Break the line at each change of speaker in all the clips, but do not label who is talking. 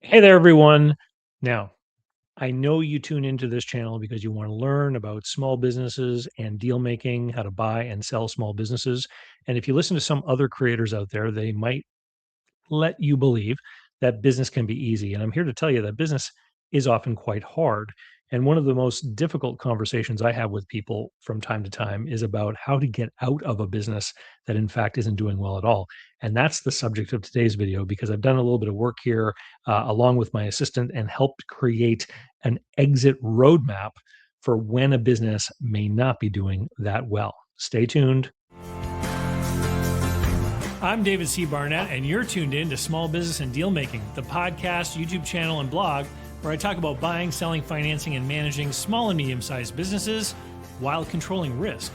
Hey there, everyone. Now, I know you tune into this channel because you want to learn about small businesses and deal making, how to buy and sell small businesses. And if you listen to some other creators out there, they might let you believe that business can be easy. And I'm here to tell you that business is often quite hard. And one of the most difficult conversations I have with people from time to time is about how to get out of a business that, in fact, isn't doing well at all. And that's the subject of today's video because I've done a little bit of work here along with my assistant and helped create an exit roadmap for when a business may not be doing that well. Stay tuned. I'm David C. Barnett, and you're tuned in to Small Business and Deal Making, the podcast, YouTube channel, and blog where I talk about buying, selling, financing, and managing small and medium sized businesses while controlling risk.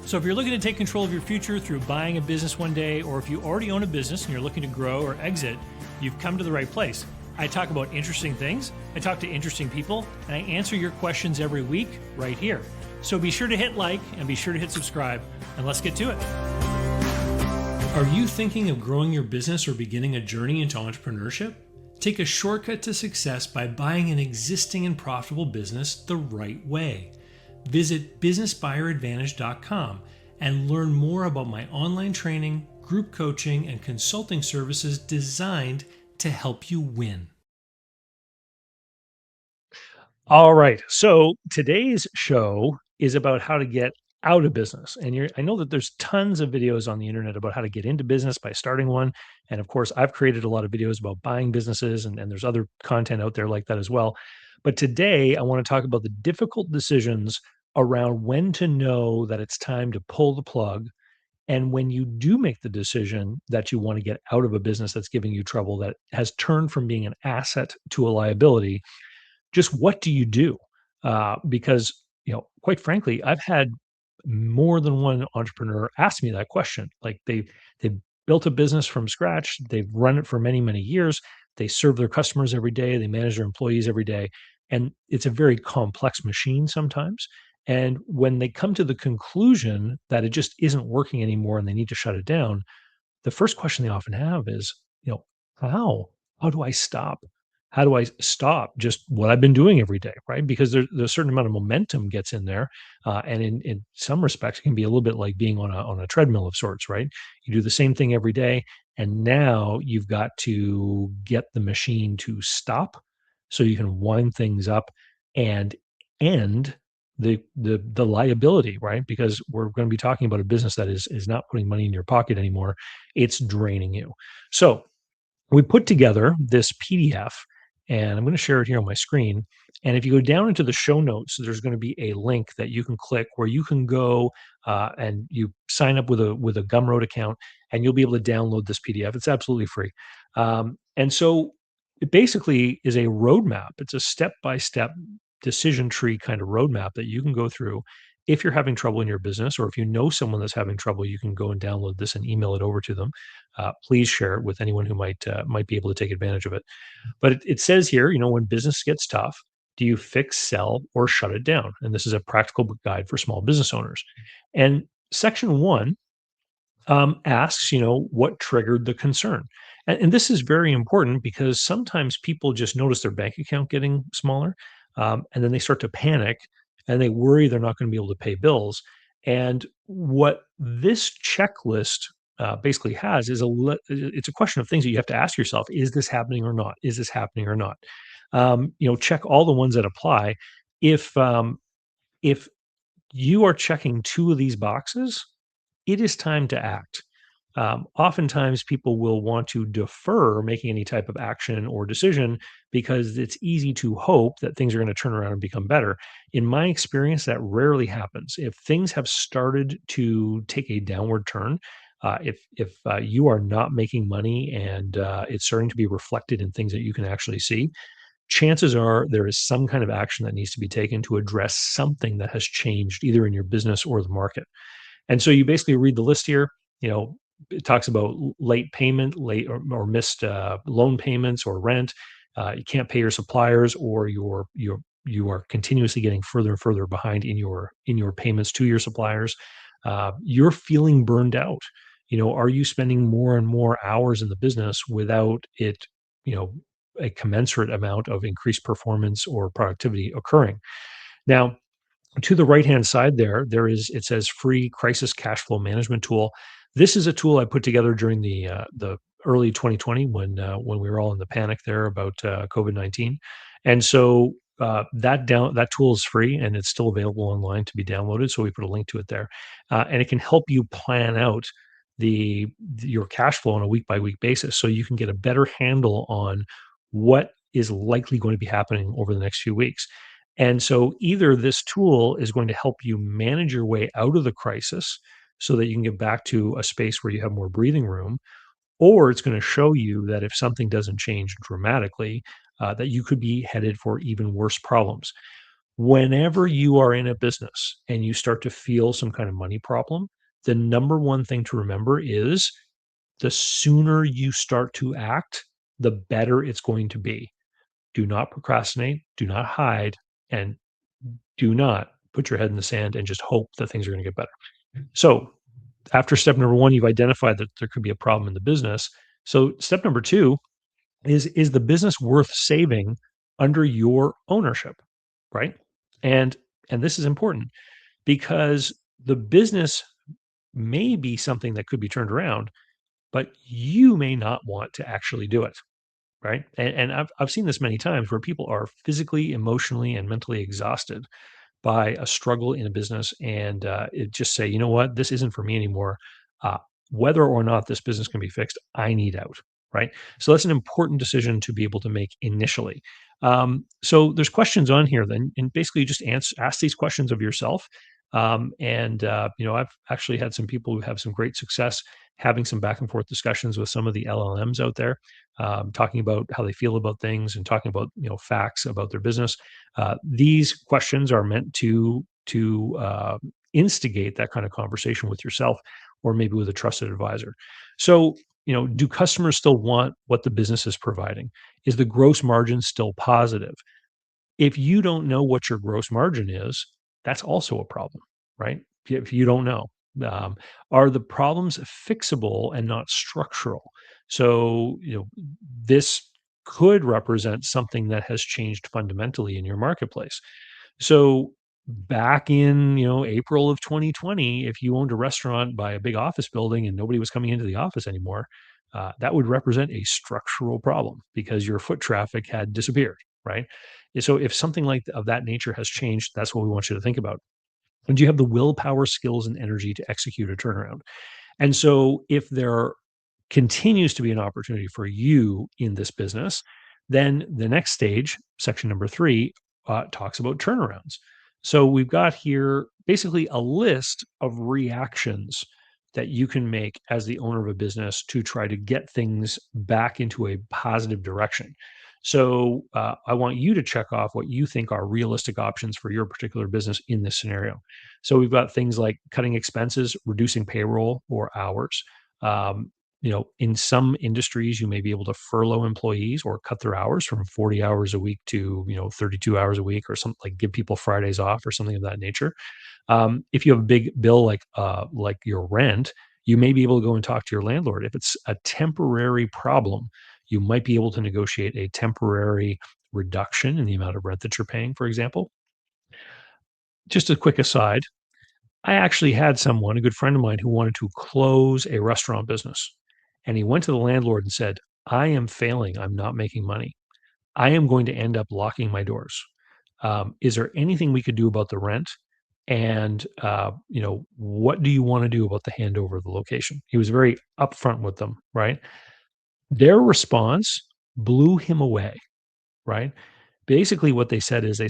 So, if you're looking to take control of your future through buying a business one day, or if you already own a business and you're looking to grow or exit, you've come to the right place. I talk about interesting things, I talk to interesting people, and I answer your questions every week right here. So, be sure to hit like and be sure to hit subscribe, and let's get to it. Are you thinking of growing your business or beginning a journey into entrepreneurship? Take a shortcut to success by buying an existing and profitable business the right way. Visit businessbuyeradvantage.com and learn more about my online training, group coaching, and consulting services designed to help you win. All right. So today's show is about how to get out of business. And I know that there's tons of videos on the internet about how to get into business by starting one. And of course, I've created a lot of videos about buying businesses, and there's other content out there like that as well. But today, I want to talk about the difficult decisions around when to know that it's time to pull the plug. And when you do make the decision that you want to get out of a business that's giving you trouble, that has turned from being an asset to a liability, just what do you do? Because, quite frankly, I've had more than one entrepreneur ask me that question. Like they've built a business from scratch, they've run it for many, many years, they serve their customers every day, they manage their employees every day, and it's a very complex machine sometimes. And when they come to the conclusion that it just isn't working anymore and they need to shut it down, the first question they often have is, you know, how? How do I stop? How do I stop just what I've been doing every day, right? Because there's a certain amount of momentum gets in there, and in some respects, it can be a little bit like being on a treadmill of sorts, right? You do the same thing every day, and now you've got to get the machine to stop, so you can wind things up and end the liability, right? Because we're going to be talking about a business that is not putting money in your pocket anymore, it's draining you. So we put together this PDF, and I'm going to share it here on my screen. And if you go down into the show notes, there's going to be a link that you can click where you can go and you sign up with a Gumroad account, and you'll be able to download this PDF. It's absolutely free. And so it basically is a roadmap. It's a step by step decision tree kind of roadmap that you can go through. If you're having trouble in your business, or if you know someone that's having trouble, you can go and download this and email it over to them. Please share it with anyone who might be able to take advantage of it. But it says here, when business gets tough, do you fix, sell, or shut it down? And this is a practical guide for small business owners. And section one asks, what triggered the concern? And this is very important because sometimes people just notice their bank account getting smaller, and then they start to panic and they worry they're not going to be able to pay bills. And what this checklist basically has is it's a question of things that you have to ask yourself: is this happening or not? Is this happening or not? Check all the ones that apply. If you are checking two of these boxes, it is time to act. Oftentimes, people will want to defer making any type of action or decision because it's easy to hope that things are going to turn around and become better. In my experience, that rarely happens. If things have started to take a downward turn, if you are not making money and it's starting to be reflected in things that you can actually see, chances are there is some kind of action that needs to be taken to address something that has changed either in your business or the market. And so you basically read the list here. You know, it talks about late payment, late or missed loan payments or rent. You can't pay your suppliers, or you are continuously getting further and further behind in your payments to your suppliers. You're feeling burned out. Are you spending more and more hours in the business without it? You know, a commensurate amount of increased performance or productivity occurring. Now, to the right-hand side it says free crisis cash flow management tool. This is a tool I put together during the early 2020 when we were all in the panic there about COVID-19. And so that tool is free and it's still available online to be downloaded. So we put a link to it there, and it can help you plan out your cash flow on a week by week basis, so you can get a better handle on what is likely going to be happening over the next few weeks. And so either this tool is going to help you manage your way out of the crisis so that you can get back to a space where you have more breathing room, or it's going to show you that if something doesn't change dramatically, that you could be headed for even worse problems. Whenever you are in a business and you start to feel some kind of money problem, the number one thing to remember is the sooner you start to act, the better it's going to be. Do not procrastinate, do not hide, and do not put your head in the sand and just hope that things are going to get better. So, after step number one, you've identified that there could be a problem in the business. So, step number two is the business worth saving under your ownership, right? And and this is important because the business may be something that could be turned around, but you may not want to actually do it. Right. And I've seen this many times where people are physically, emotionally, and mentally exhausted by a struggle in a business, and it just say, you know what, this isn't for me anymore. Uh, Whether or not this business can be fixed, I need out. Right. So that's an important decision to be able to make initially. So there's questions on here then, and basically you just ask these questions of yourself. I've actually had some people who have some great success having some back and forth discussions with some of the LLMs out there, talking about how they feel about things and talking about facts about their business. These questions are meant to instigate that kind of conversation with yourself, or maybe with a trusted advisor. So, do customers still want what the business is providing? Is the gross margin still positive? If you don't know what your gross margin is, that's also a problem, right? If you don't know, um, are the problems fixable and not structural? So, this could represent something that has changed fundamentally in your marketplace. So, back in April of 2020, if you owned a restaurant by a big office building and nobody was coming into the office anymore, that would represent a structural problem because your foot traffic had disappeared, right? So if something of that nature has changed, that's what we want you to think about. And do you have the willpower, skills, and energy to execute a turnaround? And so if there continues to be an opportunity for you in this business, then the next stage, section number three, talks about turnarounds. So we've got here basically a list of reactions that you can make as the owner of a business to try to get things back into a positive direction. So I want you to check off what you think are realistic options for your particular business in this scenario. So we've got things like cutting expenses, reducing payroll or hours. In some industries, you may be able to furlough employees or cut their hours from 40 hours a week to 32 hours a week, or something like give people Fridays off or something of that nature. If you have a big bill like your rent, you may be able to go and talk to your landlord. If it's a temporary problem, you might be able to negotiate a temporary reduction in the amount of rent that you're paying, for example. Just a quick aside, I actually had someone, a good friend of mine, who wanted to close a restaurant business. And he went to the landlord and said, I am failing. I'm not making money. I am going to end up locking my doors. Is there anything we could do about the rent? And, what do you want to do about the handover of the location? He was very upfront with them, right? Their response blew him away, right? Basically, what they said is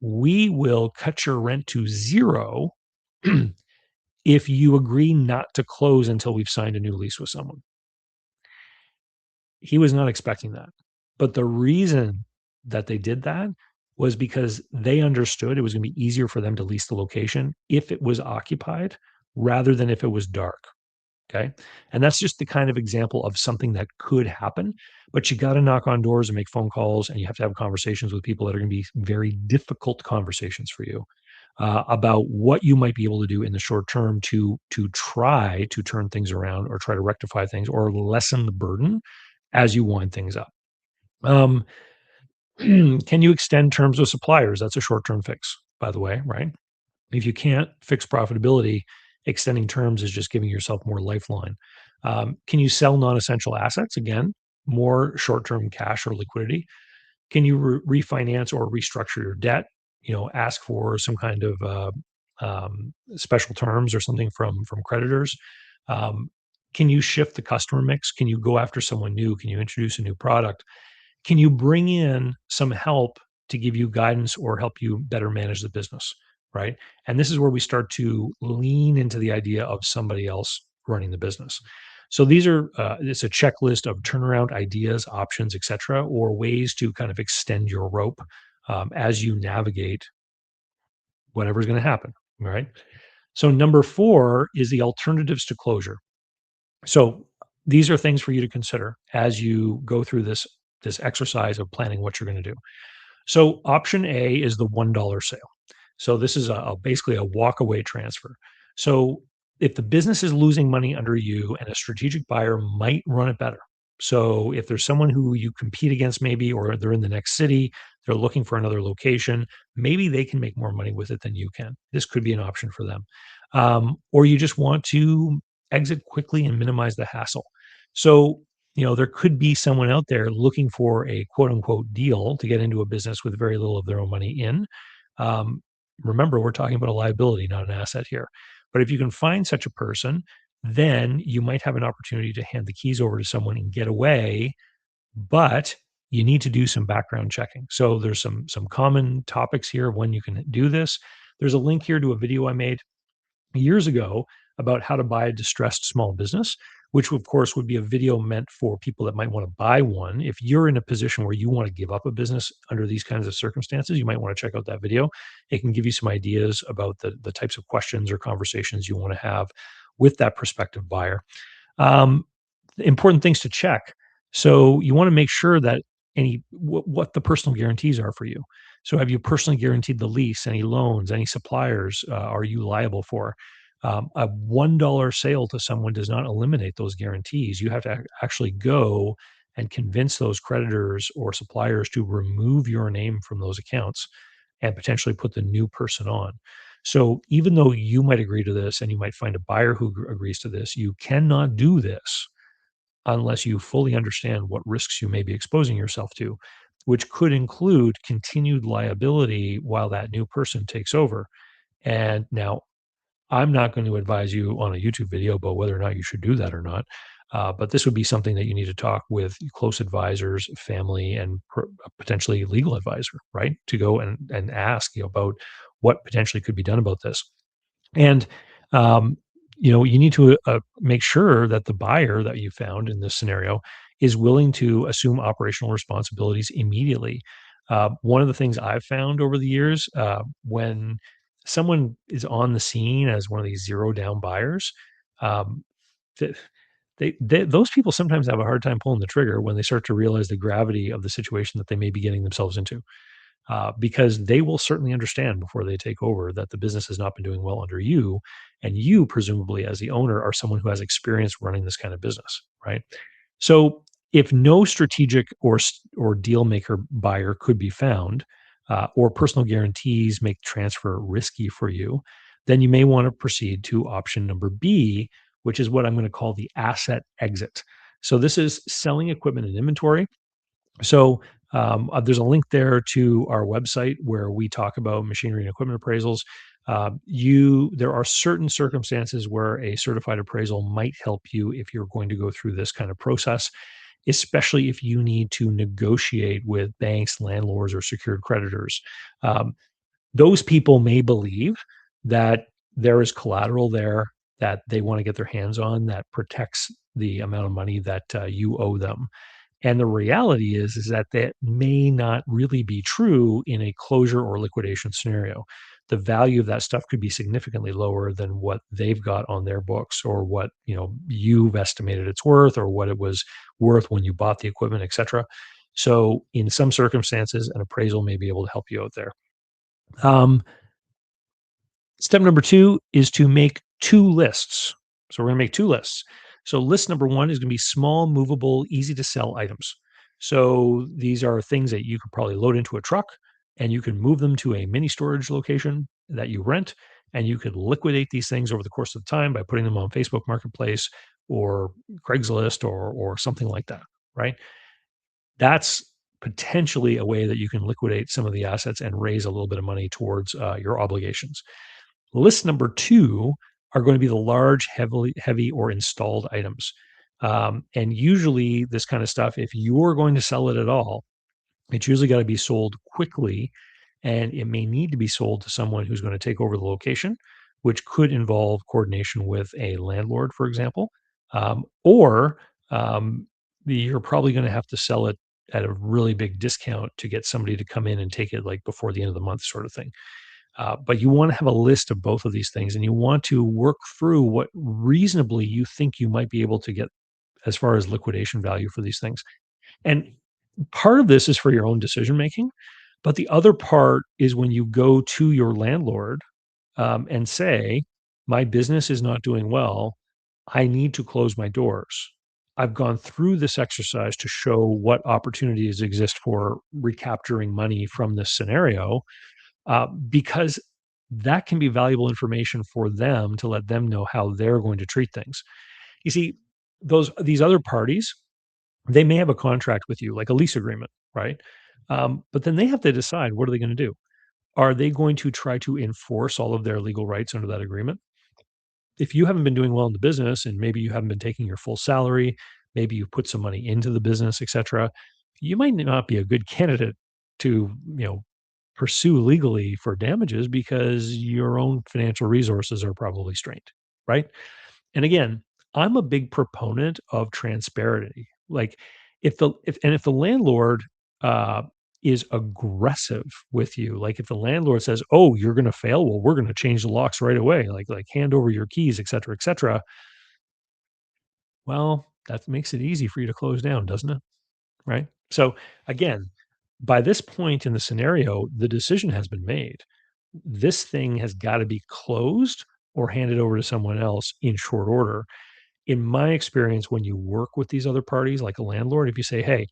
we will cut your rent to zero if you agree not to close until we've signed a new lease with someone. He was not expecting that. But the reason that they did that was because they understood it was gonna be easier for them to lease the location if it was occupied rather than if it was dark, okay? And that's just the kind of example of something that could happen, but you gotta knock on doors and make phone calls, and you have to have conversations with people that are gonna be very difficult conversations for you, about what you might be able to do in the short term to try to turn things around or try to rectify things or lessen the burden as you wind things up. Um, can you extend terms with suppliers? That's a short-term fix, by the way, right? If you can't fix profitability, extending terms is just giving yourself more lifeline. Can you sell non-essential assets? Again, more short-term cash or liquidity. Can you refinance or restructure your debt? Ask for some kind of special terms or something from creditors. Um, can you shift the customer mix? Can you go after someone new? Can you introduce a new product? Can you bring in some help to give you guidance or help you better manage the business, right? And this is where we start to lean into the idea of somebody else running the business. So these are it's a checklist of turnaround ideas, options, etc., or ways to kind of extend your rope as you navigate whatever's going to happen. Right. So number four is the alternatives to closure. So these are things for you to consider as you go through this exercise of planning what you're going to do. So option A is the $1 sale. So this is basically a walk away transfer. So if the business is losing money under you and a strategic buyer might run it better. So if there's someone who you compete against maybe, or they're in the next city, they're looking for another location, maybe they can make more money with it than you can. This could be an option for them. Or you just want to exit quickly and minimize the hassle. So there could be someone out there looking for a quote unquote deal to get into a business with very little of their own money in. Um, Remember, we're talking about a liability, not an asset here. But if you can find such a person, then you might have an opportunity to hand the keys over to someone and get away. But you need to do some background checking. So there's some common topics here of when you can do this. There's a link here to a video I made years ago about how to buy a distressed small business, which of course would be a video meant for people that might want to buy one. If you're in a position where you want to give up a business under these kinds of circumstances, you might want to check out that video. It can give you some ideas about the types of questions or conversations you want to have with that prospective buyer. Um, Important things to check. So you want to make sure that what the personal guarantees are for you. So have you personally guaranteed the lease? Any loans? Any suppliers are you liable for? A $1 sale to someone does not eliminate those guarantees. You have to actually go and convince those creditors or suppliers to remove your name from those accounts and potentially put the new person on. So even though you might agree to this and you might find a buyer who agrees to this, you cannot do this unless you fully understand what risks you may be exposing yourself to, which could include continued liability while that new person takes over. And now, I'm not going to advise you on a YouTube video about whether or not you should do that or not. But this would be something that you need to talk with close advisors, family, and potentially legal advisor, right? To go and ask about what potentially could be done about this. And, um, you need to make sure that the buyer that you found in this scenario is willing to assume operational responsibilities immediately. One of the things I've found over the years, when someone is on the scene as one of these zero down buyers, um, th- those people sometimes have a hard time pulling the trigger when they start to realize the gravity of the situation that they may be getting themselves into, because they will certainly understand before they take over that the business has not been doing well under you. And you, presumably, as the owner, are someone who has experience running this kind of business, right? So, if no strategic or deal maker buyer could be found, or personal guarantees make transfer risky for you, then you may want to proceed to option number B, which is what I'm going to call the asset exit. So, this is selling equipment and inventory. So there's a link there to our website where we talk about machinery and equipment appraisals. There are certain circumstances where a certified appraisal might help you if you're going to go through this kind of process, especially if you need to negotiate with banks, landlords, or secured creditors. Um, those people may believe that there is collateral there that they want to get their hands on that protects the amount of money that you owe them. And the reality is that that may not really be true in a closure or liquidation scenario. The value of that stuff could be significantly lower than what they've got on their books, or what you've estimated it's worth, or what it was worth when you bought the equipment, etc. So in some circumstances, an appraisal may be able to help you out there. Um, Step number two is to make two lists. So we're going to make two lists. So list number one is going to be small, movable, easy to sell items. So these are things that you could probably load into a truck and you can move them to a mini storage location that you rent. And you could liquidate these things over the course of time by putting them on Facebook Marketplace or Craigslist or something like that, right? That's potentially a way that you can liquidate some of the assets and raise a little bit of money towards your obligations. List number two are going to be the large, heavy or installed items. And usually, this kind of stuff, if you're going to sell it at all, it's usually got to be sold quickly, and it may need to be sold to someone who's going to take over the location, which could involve coordination with a landlord, for example, or you're probably going to have to sell it at a really big discount to get somebody to come in and take it like before the end of the month, sort of thing. But you want to have a list of both of these things, and you want to work through what reasonably you think you might be able to get as far as liquidation value for these things. And part of this is for your own decision making, but the other part is when you go to your landlord and say, "My business is not doing well. I need to close my doors. I've gone through this exercise to show what opportunities exist for recapturing money from this scenario, because that can be valuable information for them to let them know how they're going to treat things. You see, these other parties, they may have a contract with you, like a lease agreement, right? But then they have to decide, what are they going to do? Are they going to try to enforce all of their legal rights under that agreement? If you haven't been doing well in the business and maybe you haven't been taking your full salary, maybe you put some money into the business, et cetera, you might not be a good candidate to, pursue legally for damages because your own financial resources are probably strained, right? And again, I'm a big proponent of transparency. Like if the landlord uh, is aggressive with you, like if the landlord says, "Oh, you're going to fail, well, we're going to change the locks right away, like hand over your keys, et cetera, et cetera." Well, that makes it easy for you to close down, doesn't it? Right. So again, by this point in the scenario, the decision has been made. This thing has got to be closed or handed over to someone else in short order. In my experience, when you work with these other parties, like a landlord, if you say, "Hey,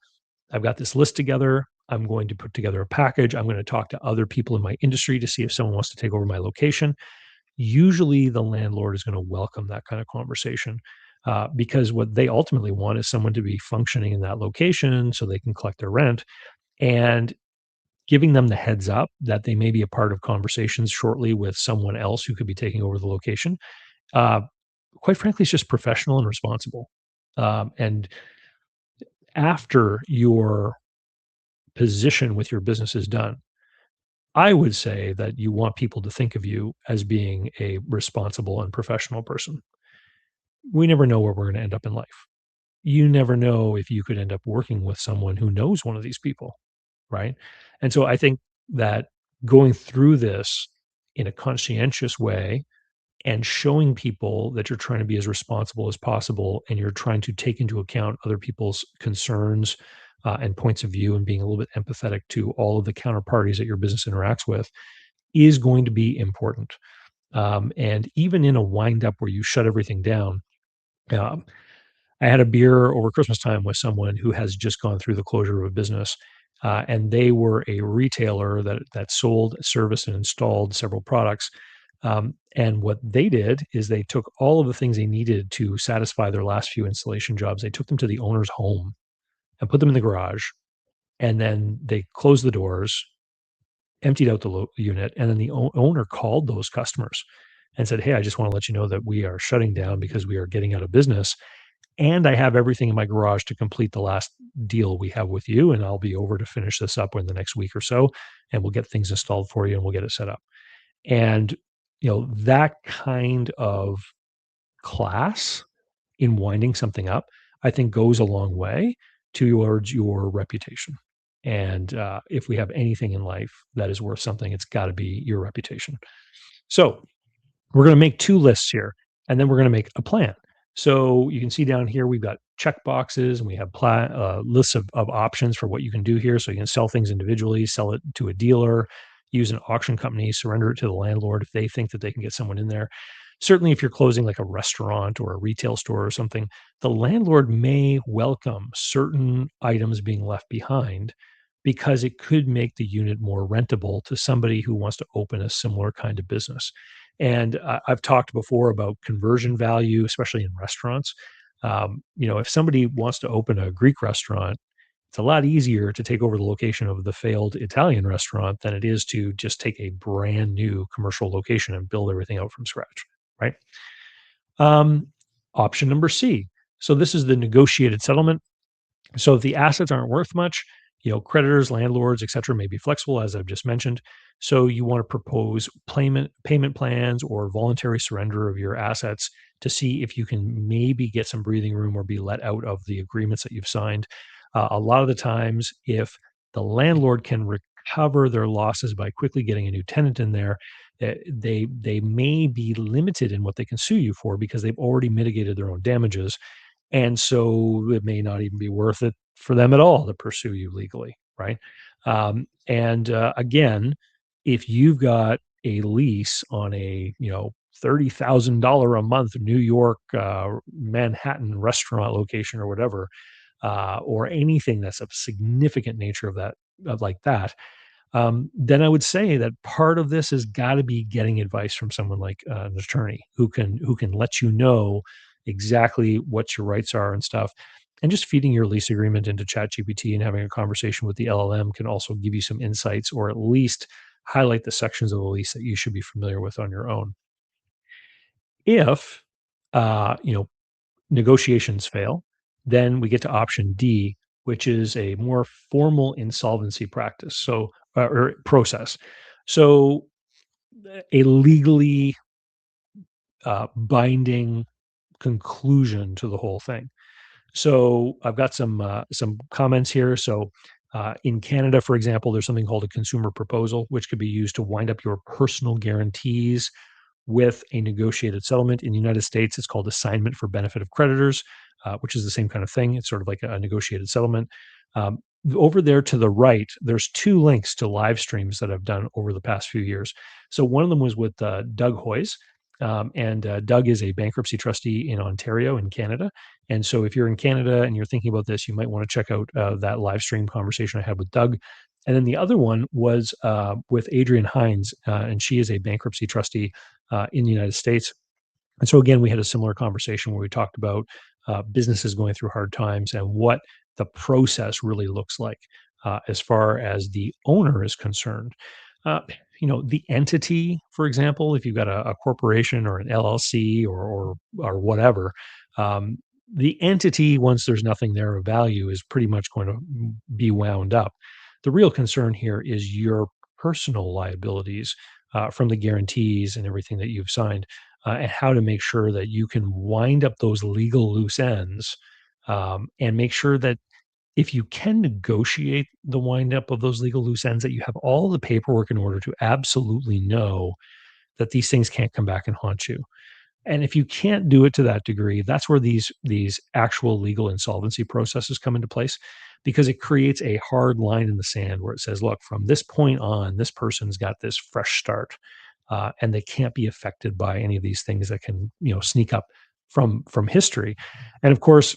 I've got this list together, I'm going to put together a package, I'm going to talk to other people in my industry to see if someone wants to take over my location," usually the landlord is going to welcome that kind of conversation. Because what they ultimately want is someone to be functioning in that location so they can collect their rent. And giving them the heads up that they may be a part of conversations shortly with someone else who could be taking over the location, uh, quite frankly, it's just professional and responsible. And after your position with your business is done, I would say that you want people to think of you as being a responsible and professional person. We never know where we're going to end up in life. You never know if you could end up working with someone who knows one of these people, right? And so I think that going through this in a conscientious way and showing people that you're trying to be as responsible as possible and you're trying to take into account other people's concerns and points of view and being a little bit empathetic to all of the counterparties that your business interacts with is going to be important. And even in a wind up where you shut everything down, um, I had a beer over Christmas time with someone who has just gone through the closure of a business, and they were a retailer that sold, serviced, and installed several products. And what they did is they took all of the things they needed to satisfy their last few installation jobs. They took them to the owner's home and put them in the garage, and then they closed the doors, emptied out the unit, and then the owner called those customers and said, "Hey, I just want to let you know that we are shutting down because we are getting out of business. And I have everything in my garage to complete the last deal we have with you, and I'll be over to finish this up in the next week or so, and we'll get things installed for you, and we'll get it set up." And, that kind of class in winding something up, I think goes a long way towards your reputation. And, if we have anything in life that is worth something, it's gotta be your reputation. So we're going to make two lists here, and then we're going to make a plan. So you can see down here, we've got check boxes and we have lists of options for what you can do here. So you can sell things individually, sell it to a dealer, use an auction company, surrender it to the landlord if they think that they can get someone in there. Certainly, if you're closing like a restaurant or a retail store or something, the landlord may welcome certain items being left behind because it could make the unit more rentable to somebody who wants to open a similar kind of business. And I've talked before about conversion value, especially in restaurants. If somebody wants to open a Greek restaurant, it's a lot easier to take over the location of the failed Italian restaurant than it is to just take a brand new commercial location and build everything out from scratch, right? Um, Option number C. So this is the negotiated settlement. So if the assets aren't worth much, creditors, landlords, et cetera, may be flexible, as I've just mentioned. So you want to propose payment plans or voluntary surrender of your assets to see if you can maybe get some breathing room or be let out of the agreements that you've signed. A lot of the times, if the landlord can recover their losses by quickly getting a new tenant in there, they may be limited in what they can sue you for because they've already mitigated their own damages, and so it may not even be worth it for them at all to pursue you legally, right? Again, if you've got a lease on a $30,000 a month New York Manhattan restaurant location or whatever, or anything that's of significant nature of like that, then I would say that part of this has got to be getting advice from someone like an attorney who can let you know exactly what your rights are and stuff. And just feeding your lease agreement into ChatGPT and having a conversation with the LLM can also give you some insights, or at least highlight the sections of the lease that you should be familiar with on your own. If uh, you know negotiations fail, then we get to option D, which is a more formal insolvency practice. Or process. So a legally binding conclusion to the whole thing. So I've got some comments here. So in Canada, for example, there's something called a consumer proposal, which could be used to wind up your personal guarantees with a negotiated settlement. In the United States, it's called assignment for benefit of creditors, which is the same kind of thing. It's sort of like a negotiated settlement. Um, Over there to the right, there's two links to live streams that I've done over the past few years. So one of them was with Doug Hoyes. And Doug is a bankruptcy trustee in Ontario, in Canada. And so if you're in Canada and you're thinking about this, you might want to check out that live stream conversation I had with Doug. And then the other one was with Adrienne Hines, and she is a bankruptcy trustee in the United States. And so again, we had a similar conversation where we talked about businesses going through hard times and what the process really looks like as far as the owner is concerned. Uh, the entity, for example, if you've got a corporation or an LLC or whatever, um, the entity, once there's nothing there of value, is pretty much going to be wound up. The real concern here is your personal liabilities from the guarantees and everything that you've signed, and how to make sure that you can wind up those legal loose ends, and make sure that if you can negotiate the wind up of those legal loose ends, that you have all the paperwork in order to absolutely know that these things can't come back and haunt you. And if you can't do it to that degree, that's where these actual legal insolvency processes come into place, because it creates a hard line in the sand where it says, look, from this point on, this person's got this fresh start, and they can't be affected by any of these things that can sneak up from history. And of course,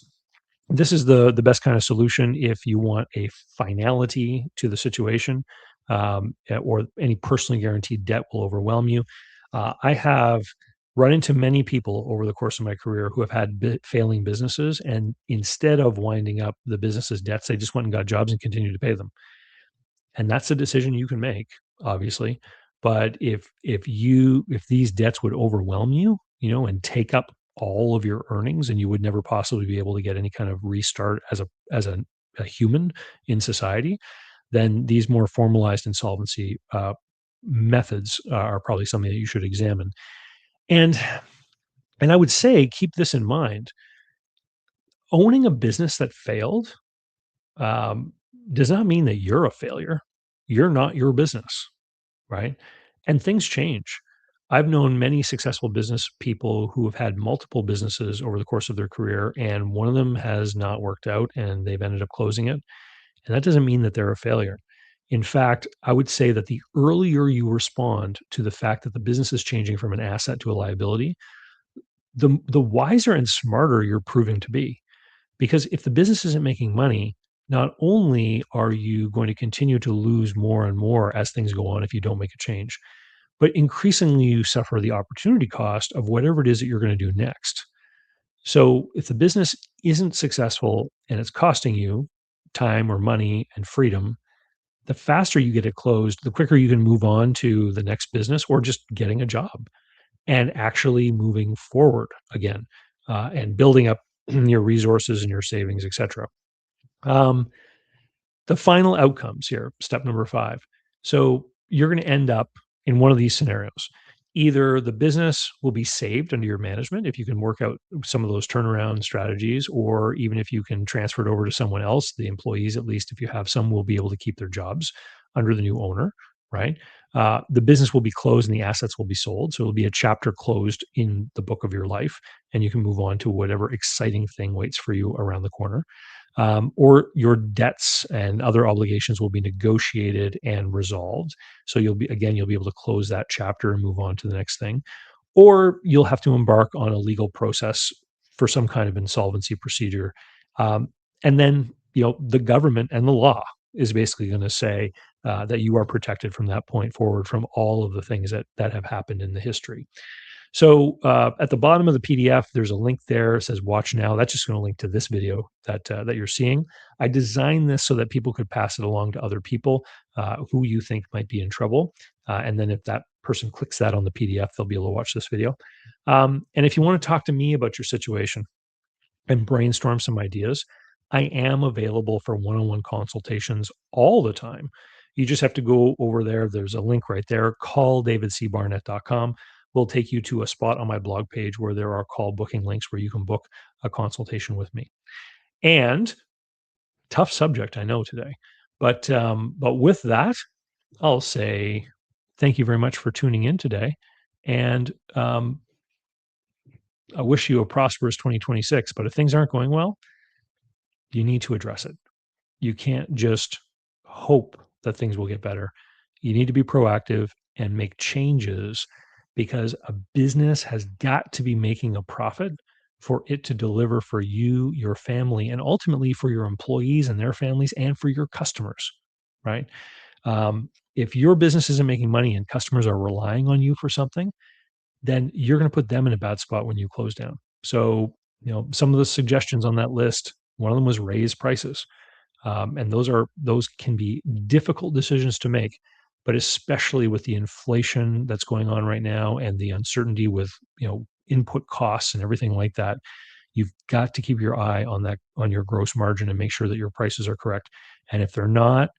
this is the best kind of solution if you want a finality to the situation, or any personally guaranteed debt will overwhelm you. I have run into many people over the course of my career who have had failing businesses, and instead of winding up the business's debts, they just went and got jobs and continued to pay them. And that's a decision you can make, obviously. But if these debts would overwhelm you, and take up all of your earnings, and you would never possibly be able to get any kind of restart as a human in society, then these more formalized insolvency methods are probably something that you should examine. And and I would say keep this in mind: owning a business that failed um, does not mean that you're a failure. You're not your business, right? And things change. I've known many successful business people who have had multiple businesses over the course of their career, and one of them has not worked out and they've ended up closing it. And that doesn't mean that they're a failure. In fact, I would say that the earlier you respond to the fact that the business is changing from an asset to a liability, the wiser and smarter you're proving to be. Because if the business isn't making money, not only are you going to continue to lose more and more as things go on if you don't make a change, but increasingly you suffer the opportunity cost of whatever it is that you're going to do next. So if the business isn't successful and it's costing you time or money and freedom, the faster you get it closed, the quicker you can move on to the next business or just getting a job and actually moving forward again, and building up your resources and your savings, etc. Um, the final outcomes here, step number 5. So you're going to end up in one of these scenarios. Either the business will be saved under your management if you can work out some of those turnaround strategies, or even if you can transfer it over to someone else, the employees, at least if you have some, will be able to keep their jobs under the new owner, right? The business will be closed and the assets will be sold. So it'll be a chapter closed in the book of your life, and you can move on to whatever exciting thing waits for you around the corner. Or your debts and other obligations will be negotiated and resolved. So you'll be able to close that chapter and move on to the next thing. Or you'll have to embark on a legal process for some kind of insolvency procedure. Um, and then, the government and the law is basically going to say that you are protected from that point forward from all of the things that have happened in the history. So at the bottom of the PDF, there's a link there. It says "Watch Now." That's just going to link to this video that you're seeing. I designed this so that people could pass it along to other people who you think might be in trouble, and then if that person clicks that on the PDF, they'll be able to watch this video. And if you want to talk to me about your situation and brainstorm some ideas, I am available for one-on-one consultations all the time. You just have to go over there. There's a link right there. Call davidcbarnett.com. Will take you to a spot on my blog page where there are call booking links where you can book a consultation with me. And tough subject, I know today, but with that, I'll say thank you very much for tuning in today, and I wish you a prosperous 2026. But if things aren't going well, you need to address it. You can't just hope that things will get better. You need to be proactive and make changes, because a business has got to be making a profit for it to deliver for you, your family, and ultimately for your employees and their families and for your customers, right? If your business isn't making money and customers are relying on you for something, then you're going to put them in a bad spot when you close down. So, some of the suggestions on that list, one of them was raise prices. And those can be difficult decisions to make, but especially with the inflation that's going on right now and the uncertainty with input costs and everything like that, you've got to keep your eye on your gross margin and make sure that your prices are correct. And if they're not,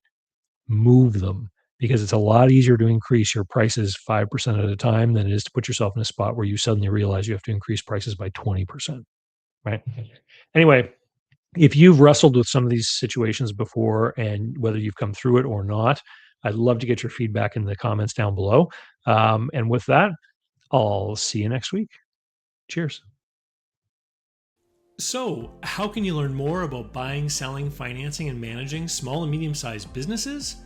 move them, because it's a lot easier to increase your prices 5% at a time than it is to put yourself in a spot where you suddenly realize you have to increase prices by 20%. Right. Anyway, if you've wrestled with some of these situations before and whether you've come through it or not, I'd love to get your feedback in the comments down below. And with that, I'll see you next week. Cheers. So, how can you learn more about buying, selling, financing, and managing small and medium-sized businesses?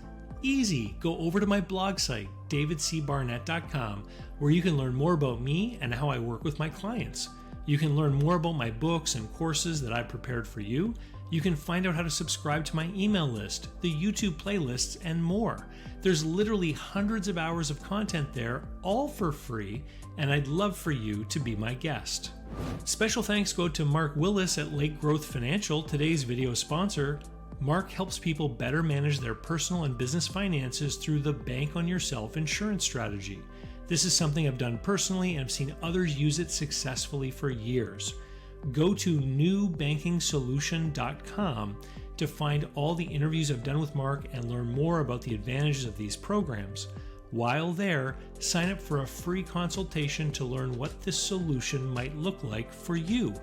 Easy. Go over to my blog site, davidcbarnett.com, where you can learn more about me and how I work with my clients. You can learn more about my books and courses that I prepared for you. You can find out how to subscribe to my email list, the YouTube playlists, and more. There's literally hundreds of hours of content there, all for free, and I'd love for you to be my guest. Special thanks go to Mark Willis at Lake Growth Financial, today's video sponsor. Mark helps people better manage their personal and business finances through the Bank on Yourself insurance strategy. This is something I've done personally and I've seen others use it successfully for years. Go to newbankingsolution.com to find all the interviews I've done with Mark and learn more about the advantages of these programs. While there, sign up for a free consultation to learn what this solution might look like for you.